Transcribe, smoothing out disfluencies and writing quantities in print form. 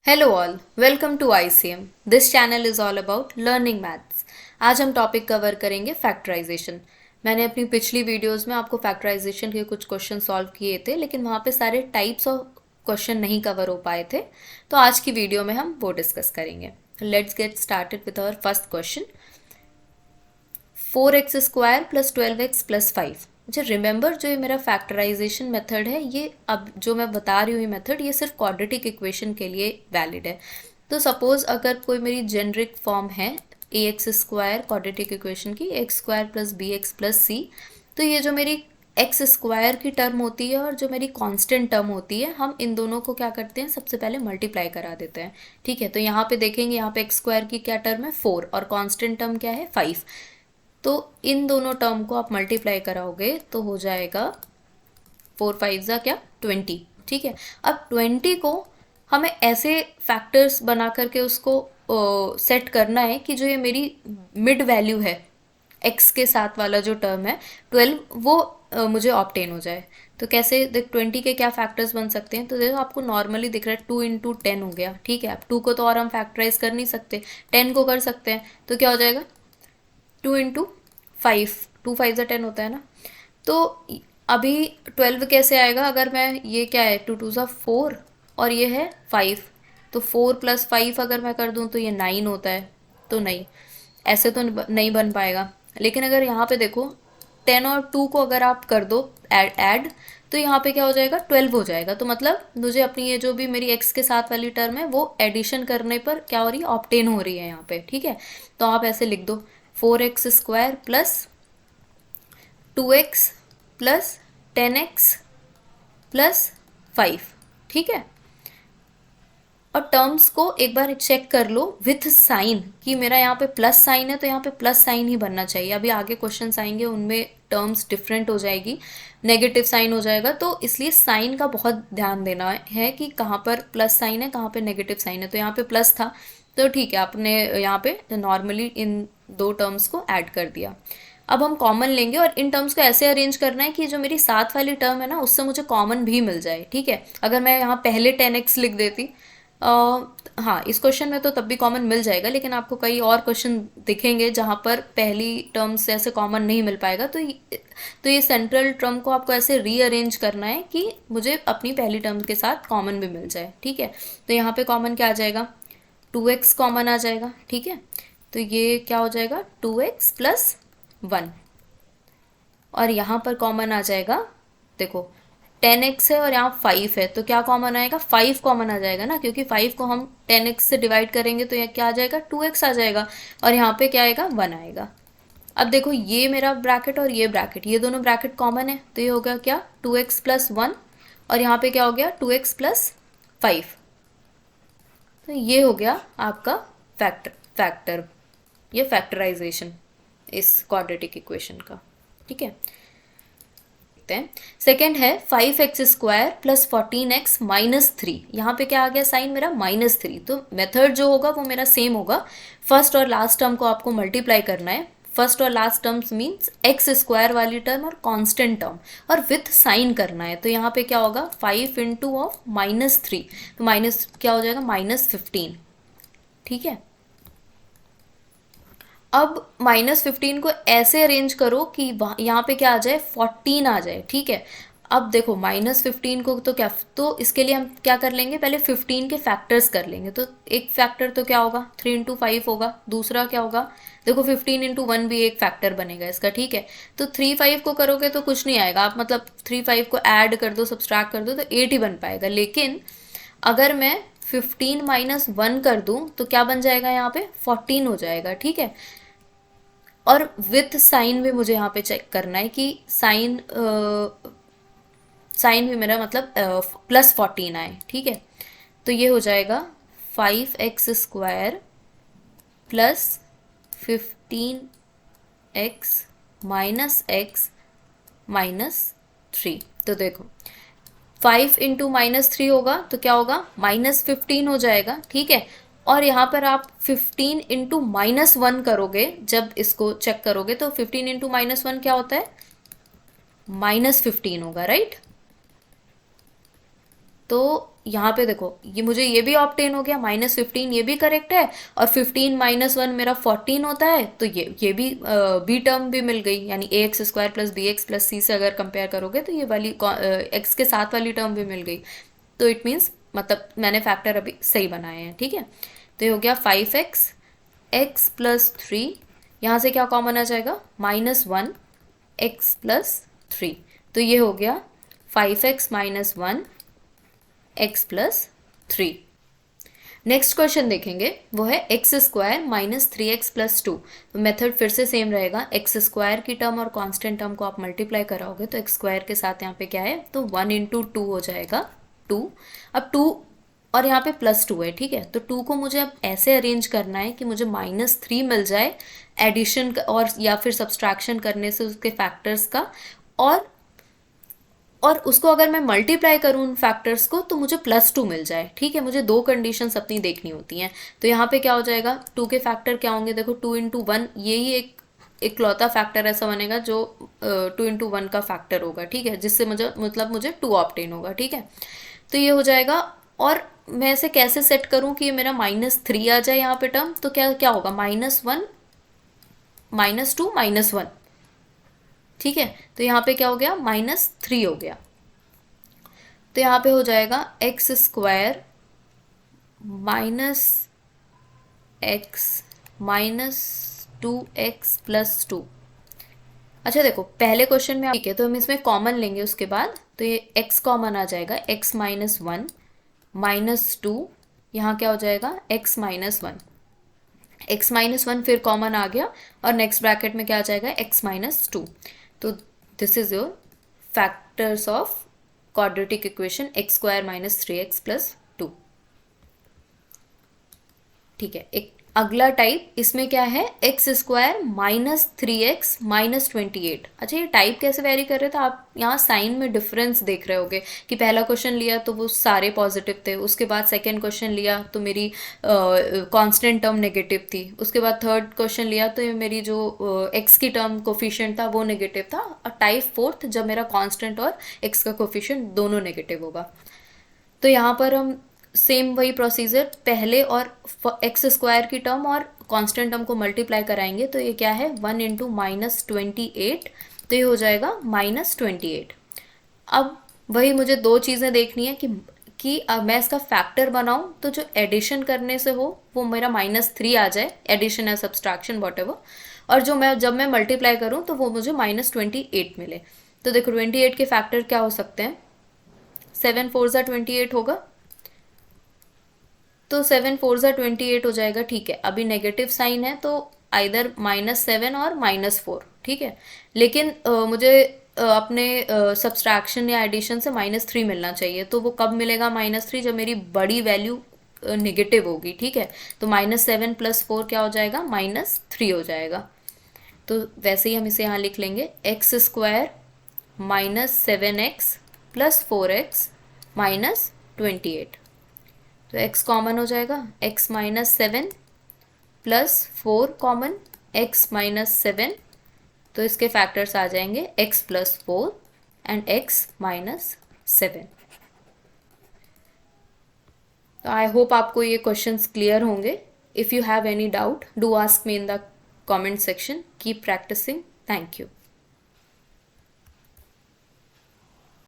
Hello all, welcome to ICM। This channel is all about learning maths. आज हम topic cover करेंगे factorisation. मैंने अपनी पिछली वीडियोस में आपको फैक्टराइजेशन के कुछ क्वेश्चन सॉल्व किए थे, लेकिन वहाँ पे सारे टाइप्स ऑफ क्वेश्चन नहीं कवर हो पाए थे, तो आज की वीडियो में हम वो डिस्कस करेंगे। Let's get started with our first question. 4x² plus 12x+5। अच्छा, रिमेंबर जो ये मेरा फैक्टराइजेशन मेथड है, ये अब जो मैं बता रही हूँ ये मेथड, ये सिर्फ क्वाड्रेटिक इक्वेशन के लिए वैलिड है। तो सपोज अगर कोई मेरी जेनरिक फॉर्म है ax² क्वाड्रेटिक इक्वेशन की, x² प्लस bx+c, तो ये जो मेरी x² की टर्म होती है और जो मेरी कांस्टेंट टर्म होती है, हम इन दोनों को क्या करते हैं, सबसे पहले मल्टीप्लाई करा देते हैं। ठीक है, तो यहाँ पे देखेंगे, यहाँ पे x² की क्या टर्म है, 4, और कांस्टेंट टर्म क्या है, 5। तो इन दोनों टर्म को आप मल्टीप्लाई कराओगे तो हो जाएगा 4 5 क्या 20। ठीक है, अब 20 को हमें ऐसे फैक्टर्स बना करके उसको सेट करना है कि जो ये मेरी मिड वैल्यू है x के साथ वाला जो टर्म है 12, वो मुझे ऑप्टेन हो जाए। तो कैसे, देख 20 के क्या फैक्टर्स बन सकते हैं, तो देखो आपको नॉर्मली दिख रहा है 2 × 10 हो गया। ठीक है, अब 2 को तो और हम फैक्टराइज कर नहीं सकते, 10 को कर सकते हैं, तो क्या हो जाएगा 2 × 5, 2 5 10 होता है ना। तो अभी 12 कैसे आएगा, अगर मैं, ये क्या है 2 2 4 और ये है 5, तो 4 + 5 अगर मैं कर दूं तो ये 9 होता है। तो नहीं, ऐसे तो नहीं बन पाएगा। लेकिन अगर यहाँ पे देखो 10 और 2 को अगर आप कर दो ऐड, तो यहाँ पे क्या हो जाएगा 12 हो जाएगा। तो मतलब मुझे अपनी ये जो भी मेरी x के साथ वाली टर्म है वो एडिशन करने पर क्या हो रही है, ऑप्टेन हो रही है यहाँ पे। ठीक है, तो आप ऐसे लिख दो 4x² plus 2x plus 10x+5। ठीक है, और टर्म्स को एक बार चेक कर लो विथ साइन, कि मेरा यहाँ पे प्लस साइन है तो यहाँ पे प्लस साइन ही बनना चाहिए। अभी आगे क्वेश्चंस आएंगे उनमें टर्म्स डिफरेंट हो जाएगी, नेगेटिव साइन हो जाएगा, तो इसलिए साइन का बहुत ध्यान देना है कि कहाँ पर प्लस साइन है, कहाँ पे नेगेटिव साइन है। तो यहाँ पे प्लस था, तो ठीक है, आपने यहाँ पे नॉर्मली इन दो टर्म्स को ऐड कर दिया। अब हम कॉमन लेंगे और इन टर्म्स को ऐसे अरेंज करना है कि जो मेरी साथ वाली टर्म है ना, उससे मुझे कॉमन भी मिल जाए। ठीक है, अगर मैं यहाँ पहले 10x लिख देती, हाँ इस क्वेश्चन में तो तब भी कॉमन मिल जाएगा, लेकिन आपको कई और क्वेश्चन दिखेंगे जहाँ पर पहली टर्म से ऐसे कॉमन नहीं मिल पाएगा। तो ये सेंट्रल टर्म को आपको ऐसे रीअरेंज करना है कि मुझे अपनी पहली टर्म के साथ कॉमन भी मिल जाए। ठीक है, तो यहाँ पे कॉमन क्या आ जाएगा, 2x कॉमन आ जाएगा। ठीक है, तो ये क्या हो जाएगा 2x+1, और यहाँ पर कॉमन आ जाएगा, देखो 10x है और यहाँ 5 है, तो क्या कॉमन आएगा, 5 कॉमन आ जाएगा ना, क्योंकि 5 को हम 10x से डिवाइड करेंगे तो यह क्या आ जाएगा 2x आ जाएगा, और यहाँ पे क्या आएगा 1 आएगा। अब देखो ये मेरा ब्रैकेट और ये ब्रैकेट, ये दोनों ब्रैकेट कॉमन है, तो ये हो गया क्या 2x+1, और यहाँ पे क्या हो गया 2x+5। तो ये हो गया आपका फैक्टर ये फैक्टराइजेशन इस क्वाड्रेटिक इक्वेशन का। ठीक है, सेकेंड है 5x² प्लस 14x-3। यहाँ पे क्या आ गया साइन मेरा -3, तो मेथड जो होगा वो मेरा सेम होगा। फर्स्ट और लास्ट टर्म को आपको मल्टीप्लाई करना है। फर्स्ट और लास्ट टर्म्स मीन्स x² वाली टर्म और कांस्टेंट टर्म, और विथ साइन करना है। तो यहाँ पे क्या होगा 5 × -3, तो माइनस क्या हो जाएगा -15। ठीक है, अब -15 को ऐसे अरेंज करो कि यहाँ पे क्या आ जाए 14 आ जाए। ठीक है, अब देखो -15 को तो क्या, तो इसके लिए हम क्या कर लेंगे, पहले 15 के फैक्टर्स कर लेंगे। तो एक फैक्टर तो क्या होगा 3 × 5 होगा, दूसरा क्या होगा, देखो 15 × 1 भी एक फैक्टर बनेगा इसका। ठीक है, तो 3 5 को करोगे तो कुछ नहीं आएगा, आप मतलब 3 5 को ऐड कर दो, सब्सट्रैक्ट कर दो, तो 8 ही बन पाएगा। लेकिन अगर मैं 15 - 1 कर दूं तो क्या बन जाएगा, यहाँ पे 14 हो जाएगा। ठीक है, और विथ साइन भी मुझे यहाँ पे चेक करना है कि साइन साइन भी मेरा मतलब +14 आए। ठीक है, तो ये हो जाएगा 5x² प्लस 15x-x-3। तो देखो 5 × -3 होगा तो क्या होगा -15 हो जाएगा। ठीक है, और यहाँ पर आप 15 × -1 करोगे, जब इसको चेक करोगे तो 15 × -1 क्या होता है, -15 होगा, राइट। तो यहाँ पे देखो, ये मुझे ये भी ऑप्टेन हो गया, -15 ये भी करेक्ट है, और 15 -1 मेरा 14 होता है, तो ये भी बी टर्म भी मिल गई, यानी ax² plus B X plus C से अगर कंपेयर करोगे तो ये वाली एक्स के साथ वाली टर्म भी मिल गई। तो इट मीन्स मतलब मैंने फैक्टर अभी सही बनाए हैं, ठीक है। तो ये हो गया 5x x प्लस 3, यहाँ से क्या कॉमन आ जाएगा, -1 x प्लस 3, तो ये हो गया 5x -1 x plus 3। Next question देखेंगे, वो है x² -3x प्लस 2। तो मेथड फिर से सेम रहेगा, x² की टर्म और कांस्टेंट टर्म को आप मल्टीप्लाई कराओगे तो x² के साथ यहाँ पे क्या है, तो 1 × 2 हो जाएगा 2। अब 2 और यहाँ पे +2 है, ठीक है। तो 2 को मुझे अब ऐसे अरेंज करना है कि मुझे -3 मिल जाए एडिशन और या फिर सब्सट्रैक्शन करने से उसके फैक्टर्स का, और उसको अगर मैं मल्टीप्लाई करूँ उन फैक्टर्स को तो मुझे +2 मिल जाए, ठीक है। मुझे दो कंडीशंस अपनी देखनी होती हैं। तो यहाँ पे क्या हो जाएगा, 2 के फैक्टर क्या होंगे, देखो 2 × 1, यही एक इकलौता फैक्टर ऐसा बनेगा जो 2 × 1 का फैक्टर होगा, ठीक है, जिससे मुझे 2 ऑप्टेन होगा, ठीक है। तो ये हो जाएगा, और मैं इसे कैसे सेट करूँ कि ये मेरा -3 आ जाए यहाँ पे टर्म, तो क्या क्या होगा, -1 -2 -1, ठीक है। तो यहाँ पे क्या हो गया, -3 हो गया। तो यहाँ पे हो जाएगा x² -x -2x प्लस 2। अच्छा देखो, पहले क्वेश्चन में ठीक है, तो हम इसमें कॉमन लेंगे उसके बाद, तो ये x कॉमन आ जाएगा, x -1 -2, यहाँ क्या हो जाएगा, x -1, x -1 फिर कॉमन आ गया, और नेक्स्ट ब्रैकेट में क्या आ जाएगा, x -2। तो this is your factors of quadratic equation x² -3x plus 2, ठीक है। एक अगला टाइप, इसमें क्या है, x² -3x -28। अच्छा, ये टाइप कैसे वेरी कर रहे थे आप, यहाँ साइन में डिफरेंस देख रहे होगे कि पहला क्वेश्चन लिया तो वो सारे पॉजिटिव थे, उसके बाद सेकंड क्वेश्चन लिया तो मेरी कांस्टेंट टर्म नेगेटिव थी, उसके बाद थर्ड क्वेश्चन लिया तो ये मेरी जो x की टर्म कोफिशिएंट था वो नेगेटिव था, और टाइप फोर्थ जब मेरा कांस्टेंट और x का कोफिशिएंट दोनों नेगेटिव होगा। तो यहाँ पर हम सेम वही प्रोसीजर, पहले और x² की टर्म और कांस्टेंट टर्म को मल्टीप्लाई कराएंगे, तो ये क्या है, 1 × -28, तो ये हो जाएगा -28। अब वही मुझे दो चीज़ें देखनी है कि अब मैं इसका फैक्टर बनाऊं तो जो एडिशन करने से हो वो मेरा -3 आ जाए, एडिशन या सब्सट्रैक्शन वॉटेवर, और जब मैं मल्टीप्लाई करूं तो वो मुझे -28 मिले। तो देखो 28 के फैक्टर क्या हो सकते हैं, 7 4 28 होगा, तो 7 4 28 हो जाएगा, ठीक है। अभी नेगेटिव साइन है तो आइदर -7 और -4, ठीक है। लेकिन मुझे अपने सब्सट्रैक्शन या एडिशन से -3 मिलना चाहिए, तो वो कब मिलेगा -3, जब मेरी बड़ी वैल्यू नेगेटिव होगी, ठीक है। तो -7 + 4 क्या हो जाएगा, -3 हो जाएगा। तो वैसे ही हम इसे यहाँ लिख लेंगे, x² -7x + 4x -28। तो x कॉमन हो जाएगा, x -7 + 4 कॉमन, x -7, तो इसके फैक्टर्स आ जाएंगे x + 4 एंड x -7। तो आई होप आपको ये क्वेश्चंस क्लियर होंगे। If you have any doubt, do ask me in the comment section. Keep practising. Thank you.